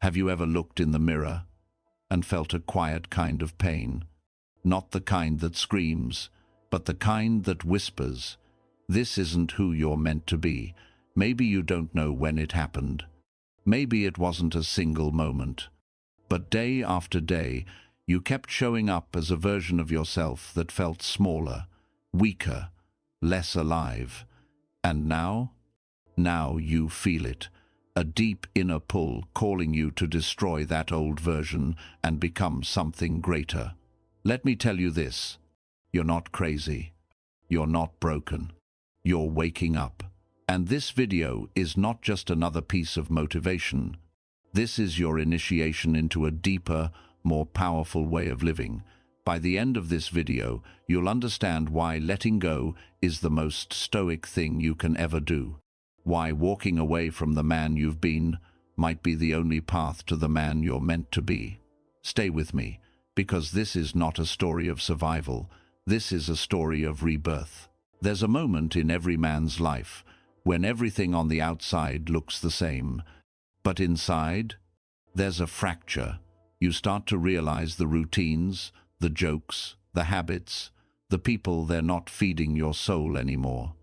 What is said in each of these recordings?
Have you ever looked in the mirror and felt a quiet kind of pain? Not the kind that screams, but the kind that whispers, "This isn't who you're meant to be." Maybe you don't know when it happened. Maybe it wasn't a single moment. But day after day, you kept showing up as a version of yourself that felt smaller, weaker, less alive. And now you feel it. A deep inner pull calling you to destroy that old version and become something greater. Let me tell you this. You're not crazy. You're not broken. You're waking up. And this video is not just another piece of motivation. This is your initiation into a deeper, more powerful way of living. By the end of this video, you'll understand why letting go is the most stoic thing you can ever do. Why walking away from the man you've been might be the only path to the man you're meant to be. Stay with me, because this is not a story of survival. This is a story of rebirth. There's a moment in every man's life when everything on the outside looks the same, but inside, there's a fracture. You start to realize the routines, the jokes, the habits, the people. They're not feeding your soul anymore.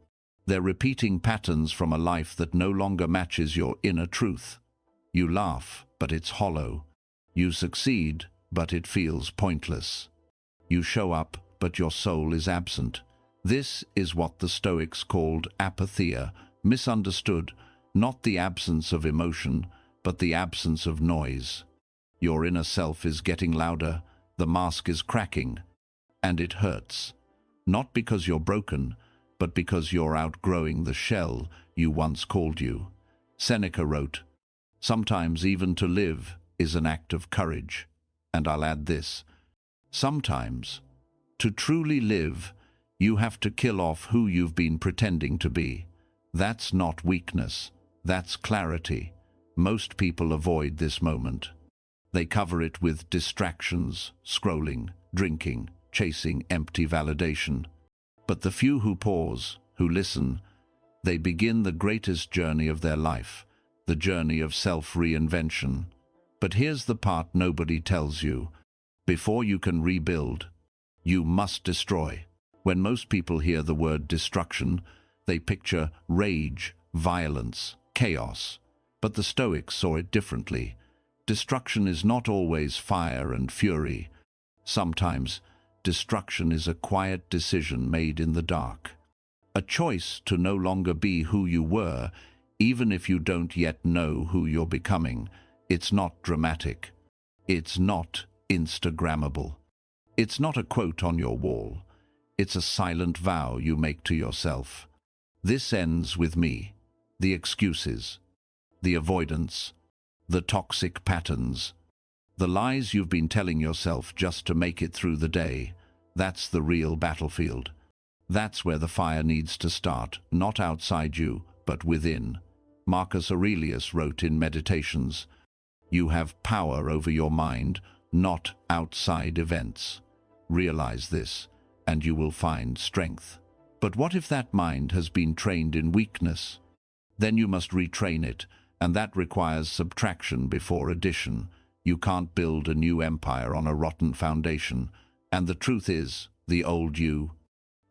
They're repeating patterns from a life that no longer matches your inner truth. You laugh, but it's hollow. You succeed, but it feels pointless. You show up, but your soul is absent. This is what the Stoics called apatheia, misunderstood, not the absence of emotion, but the absence of noise. Your inner self is getting louder, the mask is cracking, and it hurts. Not because you're broken, but because you're outgrowing the shell you once called you. Seneca wrote, "Sometimes even to live is an act of courage." And I'll add this, sometimes, to truly live, you have to kill off who you've been pretending to be. That's not weakness, that's clarity. Most people avoid this moment. They cover it with distractions, scrolling, drinking, chasing empty validation. But the few who pause, who listen, they begin the greatest journey of their life, the journey of self-reinvention. But here's the part nobody tells you. Before you can rebuild, you must destroy. When most people hear the word destruction, they picture rage, violence, chaos. But the Stoics saw it differently. Destruction is not always fire and fury. Sometimes, destruction is a quiet decision made in the dark. A choice to no longer be who you were, even if you don't yet know who you're becoming. It's not dramatic. It's not Instagrammable. It's not a quote on your wall. It's a silent vow you make to yourself. This ends with me. The excuses, the avoidance, the toxic patterns, the lies you've been telling yourself just to make it through the day. That's the real battlefield. That's where the fire needs to start, not outside you, but within. Marcus Aurelius wrote in Meditations, "You have power over your mind, not outside events. Realize this, and you will find strength." But what if that mind has been trained in weakness? Then you must retrain it, and that requires subtraction before addition. You can't build a new empire on a rotten foundation. And the truth is, the old you,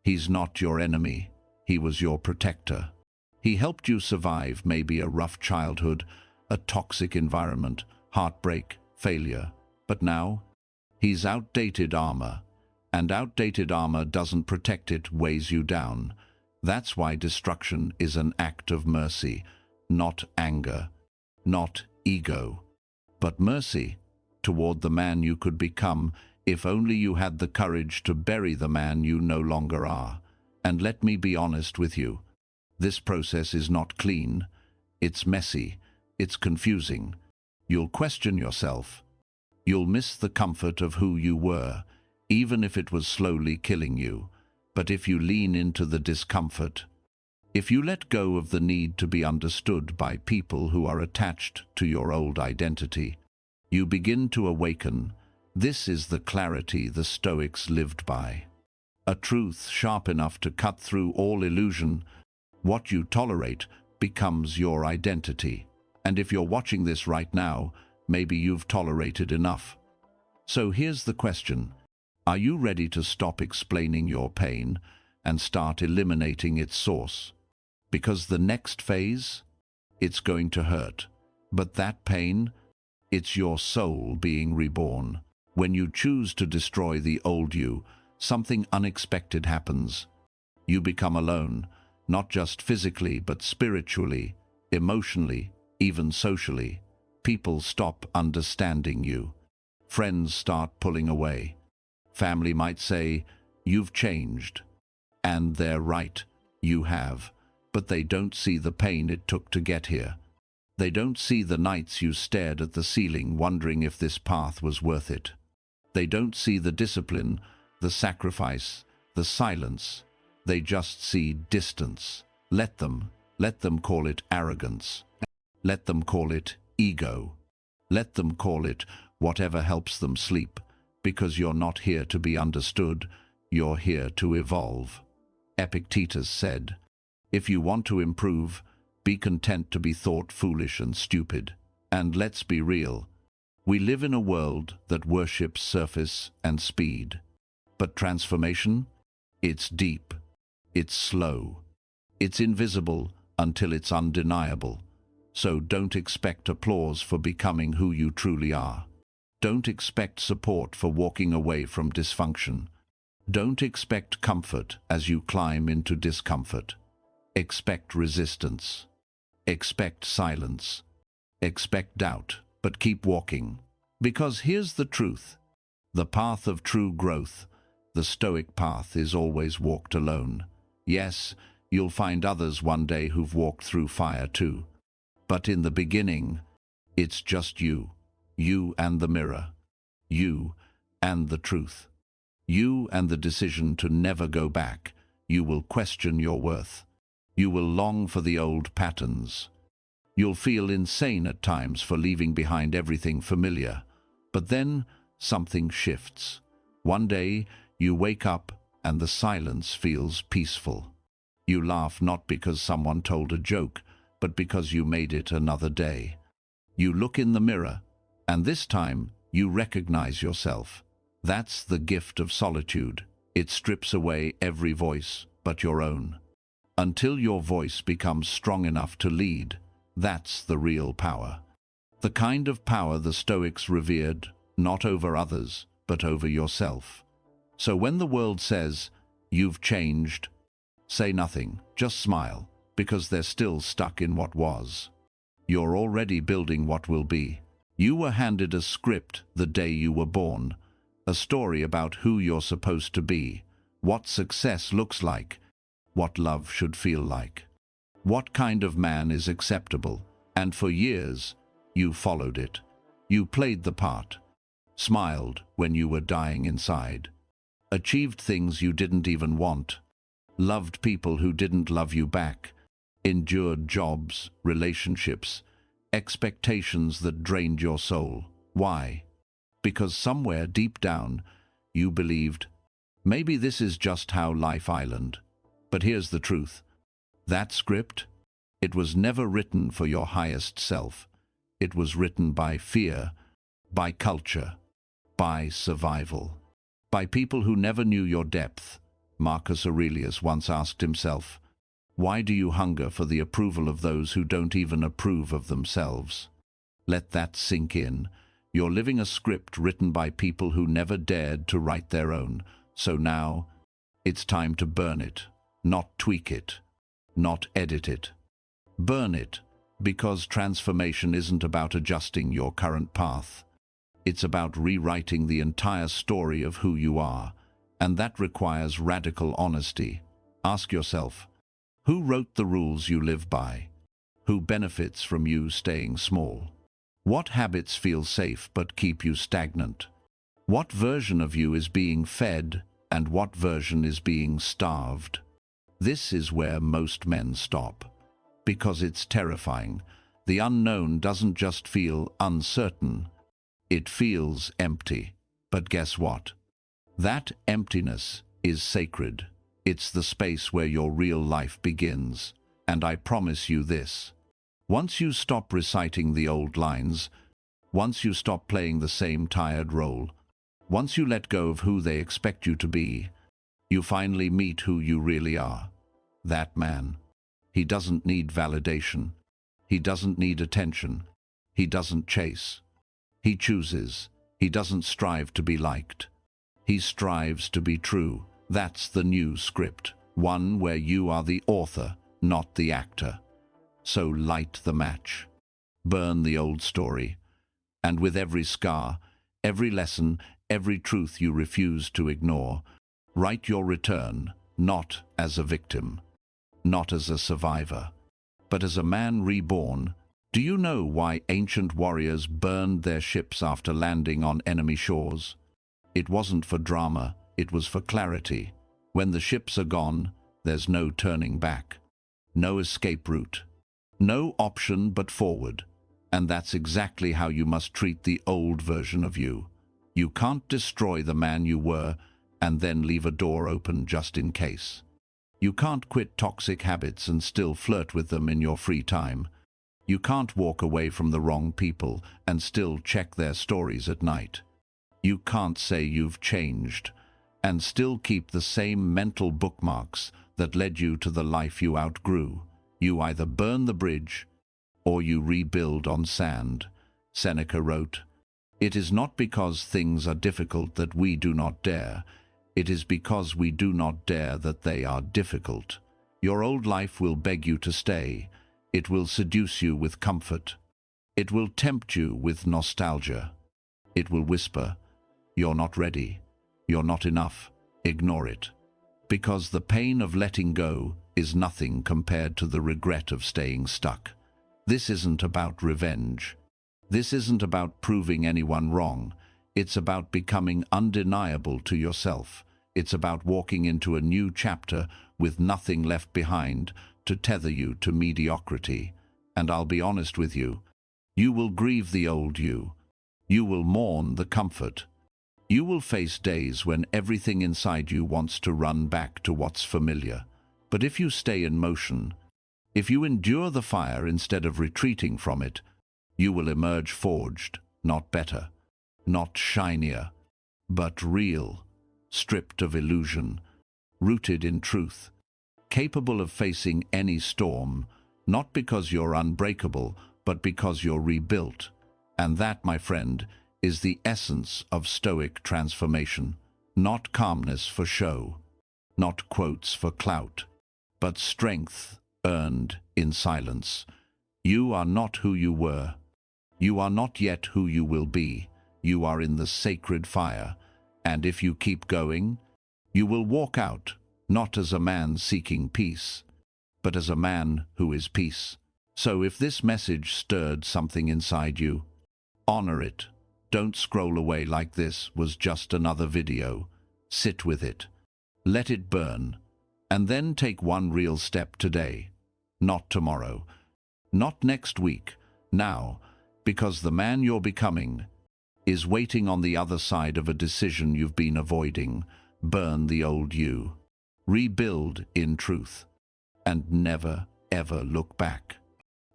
he's not your enemy. He was your protector. He helped you survive maybe a rough childhood, a toxic environment, heartbreak, failure. But now, he's outdated armor. And outdated armor doesn't protect, it weighs you down. That's why destruction is an act of mercy, not anger, not ego, but mercy toward the man you could become if only you had the courage to bury the man you no longer are. And let me be honest with you. This process is not clean. It's messy. It's confusing. You'll question yourself. You'll miss the comfort of who you were, even if it was slowly killing you. But if you lean into the discomfort, if you let go of the need to be understood by people who are attached to your old identity, you begin to awaken. This is the clarity the Stoics lived by. A truth sharp enough to cut through all illusion. What you tolerate becomes your identity. And if you're watching this right now, maybe you've tolerated enough. So here's the question. Are you ready to stop explaining your pain and start eliminating its source? Because the next phase, it's going to hurt. But that pain, it's your soul being reborn. When you choose to destroy the old you, something unexpected happens. You become alone, not just physically, but spiritually, emotionally, even socially. People stop understanding you. Friends start pulling away. Family might say, "You've changed." And they're right, you have. But they don't see the pain it took to get here. They don't see the nights you stared at the ceiling wondering if this path was worth it. They don't see the discipline, the sacrifice, the silence. They just see distance. Let them call it arrogance. Let them call it ego. Let them call it whatever helps them sleep, because you're not here to be understood, you're here to evolve. Epictetus said, "If you want to improve, be content to be thought foolish and stupid." And let's be real. We live in a world that worships surface and speed. But transformation? It's deep. It's slow. It's invisible until it's undeniable. So don't expect applause for becoming who you truly are. Don't expect support for walking away from dysfunction. Don't expect comfort as you climb into discomfort. Expect resistance. Expect silence. Expect doubt, but keep walking. Because here's the truth. The path of true growth, the Stoic path, is always walked alone. Yes, you'll find others one day who've walked through fire too. But in the beginning, it's just you. You and the mirror. You and the truth. You and the decision to never go back. You will question your worth. You will long for the old patterns. You'll feel insane at times for leaving behind everything familiar. But then something shifts. One day you wake up and the silence feels peaceful. You laugh not because someone told a joke, but because you made it another day. You look in the mirror, and this time you recognize yourself. That's the gift of solitude. It strips away every voice but your own. Until your voice becomes strong enough to lead, that's the real power. The kind of power the Stoics revered, not over others, but over yourself. So when the world says, "You've changed," say nothing, just smile, because they're still stuck in what was. You're already building what will be. You were handed a script the day you were born, a story about who you're supposed to be, what success looks like, what love should feel like, what kind of man is acceptable, and for years, you followed it. You played the part, smiled when you were dying inside, achieved things you didn't even want, loved people who didn't love you back, endured jobs, relationships, expectations that drained your soul. Why? Because somewhere deep down, you believed, maybe this is just how life island. But here's the truth. That script, it was never written for your highest self. It was written by fear, by culture, by survival, by people who never knew your depth. Marcus Aurelius once asked himself, "Why do you hunger for the approval of those who don't even approve of themselves?" Let that sink in. You're living a script written by people who never dared to write their own. So now, it's time to burn it, not tweak it, not edit it. Burn it, because transformation isn't about adjusting your current path. It's about rewriting the entire story of who you are, and that requires radical honesty. Ask yourself, who wrote the rules you live by? Who benefits from you staying small? What habits feel safe but keep you stagnant? What version of you is being fed and what version is being starved? This is where most men stop, because it's terrifying. The unknown doesn't just feel uncertain, it feels empty. But guess what? That emptiness is sacred. It's the space where your real life begins. And I promise you this. Once you stop reciting the old lines, Once you stop playing the same tired role, once you let go of who they expect you to be, you finally meet who you really are. That man. He doesn't need validation. He doesn't need attention. He doesn't chase. He chooses. He doesn't strive to be liked. He strives to be true. That's the new script, one where you are the author, not the actor. So light the match. Burn the old story. And with every scar, every lesson, every truth you refuse to ignore, write your return, not as a victim, not as a survivor, but as a man reborn. Do you know why ancient warriors burned their ships after landing on enemy shores? It wasn't for drama, it was for clarity. When the ships are gone, there's no turning back, no escape route, no option but forward. And that's exactly how you must treat the old version of you. You can't destroy the man you were and then leave a door open just in case. You can't quit toxic habits and still flirt with them in your free time. You can't walk away from the wrong people and still check their stories at night. You can't say you've changed and still keep the same mental bookmarks that led you to the life you outgrew. You either burn the bridge or you rebuild on sand. Seneca wrote, "It is not because things are difficult that we do not dare. It is because we do not dare that they are difficult." Your old life will beg you to stay. It will seduce you with comfort. It will tempt you with nostalgia. It will whisper, "You're not ready. You're not enough. Ignore it." Because the pain of letting go is nothing compared to the regret of staying stuck. This isn't about revenge. This isn't about proving anyone wrong. It's about becoming undeniable to yourself. It's about walking into a new chapter with nothing left behind to tether you to mediocrity. And I'll be honest with you, you will grieve the old you. You will mourn the comfort. You will face days when everything inside you wants to run back to what's familiar. But if you stay in motion, if you endure the fire instead of retreating from it, you will emerge forged, not better, not shinier, but real, stripped of illusion, rooted in truth, capable of facing any storm, not because you're unbreakable, but because you're rebuilt. And that, my friend, is the essence of Stoic transformation. Not calmness for show, not quotes for clout, but strength earned in silence. You are not who you were. You are not yet who you will be. You are in the sacred fire, and if you keep going, you will walk out, not as a man seeking peace, but as a man who is peace. So if this message stirred something inside you, honor it. Don't scroll away like this was just another video. Sit with it. Let it burn. And then take one real step today. Not tomorrow. Not next week. Now. Because the man you're becoming is waiting on the other side of a decision you've been avoiding. Burn the old you. Rebuild in truth. And never, ever look back.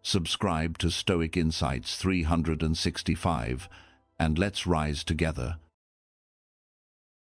Subscribe to Stoic Insights 365, and let's rise together.